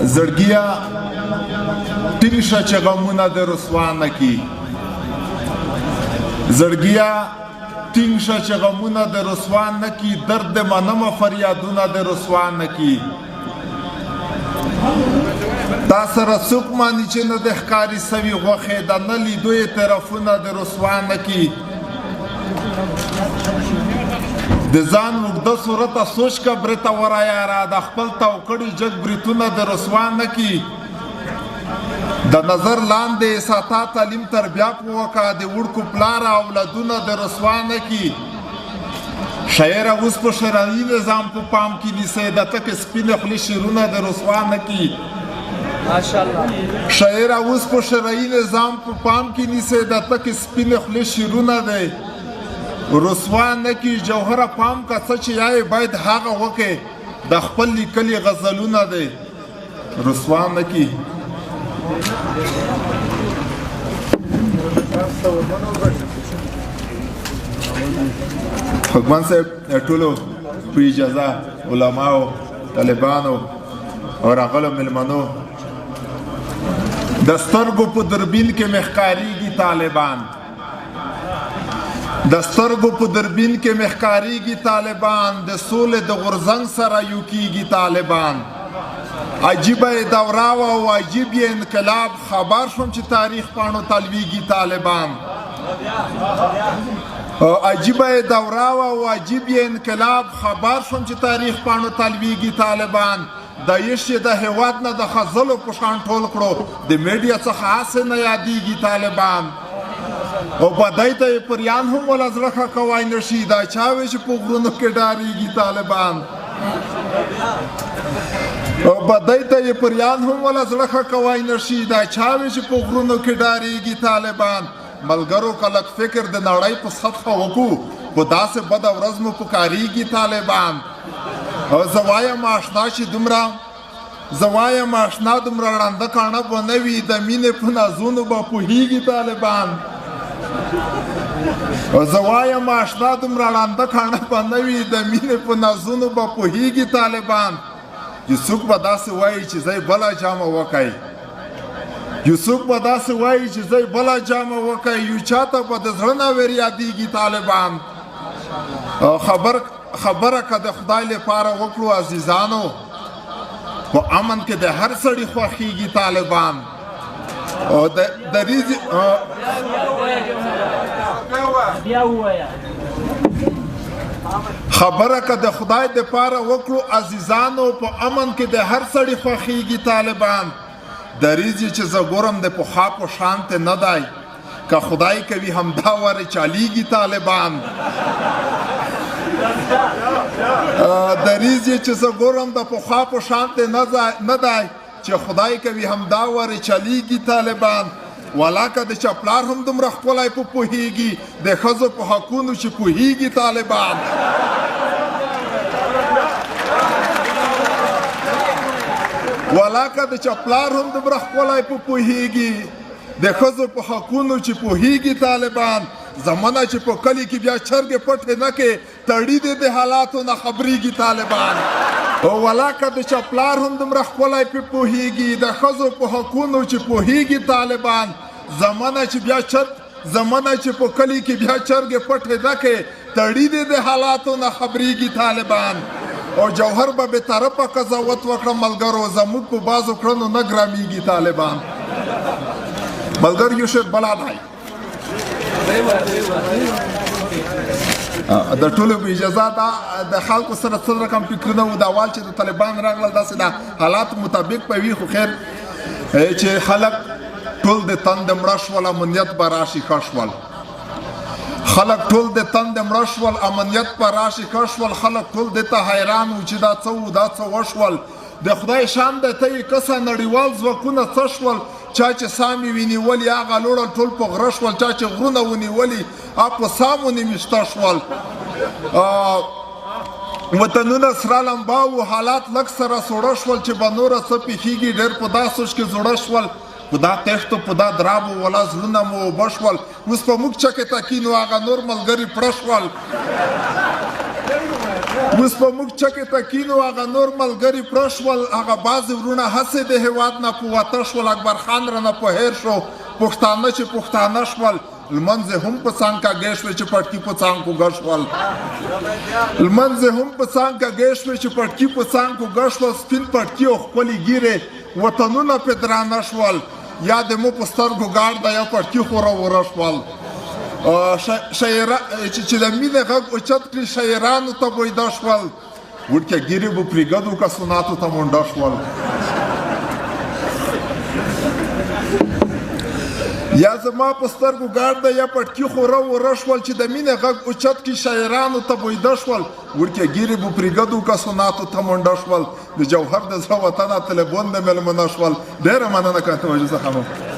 زړګیا ټینګ شه چې غمونه د رسوا نه کی زړګیا ټینګ شه چې غمونه د رسوا نه کی درد منمه فریادونه د رسوا نه کی تا سره څوک مانی چې نه د ښکاري سوي غوښې د نه لیدو یې طرفونه د رسوا نه کی د ځان اوږده صورته سوچ که برته وره یاره د خپل توکړي جګ بریتونه د رسوا نه کی د نظر لاندې ساته تعلیم تربیه په وکړه د وړکو پلاره اولادونه د رسوا نه کی شاعره اوس په شرعي نظام په پام کې نیسئ د تک سپینې خولې شعرونه د رسوا نه کی شاعره اوس په شرعي نظام په پام کې نیسئ د تک سپینې خولې شعرونه دی رسوا نه کی جوهره پام کا څه چې یای باید هغه وکړي د خپل لیکلي غزلونه دی رسوا نه کی حکمان صاحب ټولو په اجازه علماو طالبانو او راغلو مېلمنو د سترګو په دربین کې مې ښکارېږي طالبان د سترګو په دربین کې مې ښکارېږي طالبان د سولې د غورځنګ سره یو کېږي طالبان عجیبه یې دوره وه او عجیب یې انقلاب خبر شوم چې تاریخ پاڼو تلویږي طالبان عجیبه یې دوره وه او عجیب یې انقلاب خبر شوم چې تاریخ پاڼو تلویږي طالبان د عیش یې د هېواد نه د خزلو په شان ټول کړو د میډیا څخه هسې نه یادېږي طالبان او بدۍ ته یې پریان هم وله زړه ښه کوی نه شي دا چا وی چې په غرونو کې ډارېږي طالبان او بدۍ ته یې پریان هم وله زړه ښه کوی نه شي دا چا وی چې په غرونو کې ډارېږي طالبان ملګرو که لږ فکر د نړۍ په سطحه وکړو په داسې بده ورځ مو پکارېږي طالبان او زه وایم اشنا چې دومره زه وایم اشنا دومره ړانده کاڼه به نه وي د مینې په نازونو به پوهېږي طالبان او زه وایم اشنا دومره ړانده کاڼه به نه وي د مینې په نازونو به پوهېږي طالبان یوسف به داسې وایي چې زه بله جامه وکئ یوسف به داسې وایي چې زه بله جامه وکئ یو چاته به د زړه نه ور یادېږي طالبان خبره که د خدای لپاره وکړو عزیزانو په امن کې د هر سړي خوښېږي طالبان او د ریزي خبره که د خدای لپاره وکړو عزیزانو په امن کې د هر سړي خوښېږي طالبان د ریزي چې زه ګورم د پخوا په شانته نه دی که خدای کوي همدا ورې چلیږي طالبان د ریزي چې زه ګورم د پخوا په شانته نه دی چې خدای کوي همدا ورې چلیږي طالبان ولاکه د چپلار هم دومره ښکلی په پوهېږي د ښځو په حقونو چې پوهېږي طالبان ولاکه د چپلار هم دومره ښکلی په پوهېږي د ښځو په حقونو چې پوهېږي طالبان زمانه چې په کلي کې بیا چرګې پټې نه کې تړي دې د حالاتو نه خبرېږي طالبان او ولاکه د چپلار هم دومره ښکلی پې پوهېږي د ښځو په حقونو چې پوهېږي طالبان زمانه چې په کلي کې بیا چرګې پټې نه کې تړي دې د حالاتو نه خبرېږي طالبان او جوهر به بېطرفه قضاوت وکړه ملګرو زموږ په بعضو کړنو نه ګرامېږي طالبان ملګر یو شعر بلا دی د ټولو په اجازه دا د خلکو سره څه رقم فکرونه و د اول چې د طالبان راغلل داسې د حالاتو مطابق به وي خو خیر چې خلک ټول د تندې مړه شول امنیت به راشي ښه شول خلک ټول د تندې مړه شول امنیت به راشي ښه شول خلک ټول دې ته حیران وو چې دا څه وو دا څه وشول د خدای شان د ته یې کسه نړیوال ځواکونه څه شول چا چې سامې ونیولي هغه لوړه ټول په غره شول چا چې غرونه ونیولي هغه په سامو نیمشته شول وطنونه سره لمبا وو حالات لږ سره سوړه شول چې به نوره څه پېښېږي ډېر په دا سوچ کې زوړه شول په دا تېښتو په دا درابو ولا زړونه مو اوبه شول اوس په موږ چکې تکي نو هغه نور ملګري پړه شول اوس په موږ چکې ته کینو هغه نور ملګري پوره شول هغه بعضې وروڼه هسې د هېواد نه په وته شول اکبر خان رانه په هیر شو پښتانه چې پښتانه شول لمنځې هم په څانګ کږې شوې چې پټکي په څانګ کوږه شول لمنځې هم په څانګ کږې شوې چې پټکي په څانګ کوږه شول سپین پټکي او ښکلې ګیرې وطنونه پې درانه شول یا د مو په سترګو ګاډ ده یا پټکي خو راوره شول چې د مینې غږ اوچت کړي شاعرانو ته بویده شول وړکیه ګیرې به پرېږدو که سناتو ته منډه شول یا زما په سترګو ګاډ ده یا پټکي خو راوره شول چې د مینې غږ اوچت کړي شاعرانو ته بویده شول وړکیه ګیرې به پرېږدو که سناتو ته منډه شول د جوهر د زړه وطنه تلیفون د مېلمنه شول ډېره مننه که توجه څخه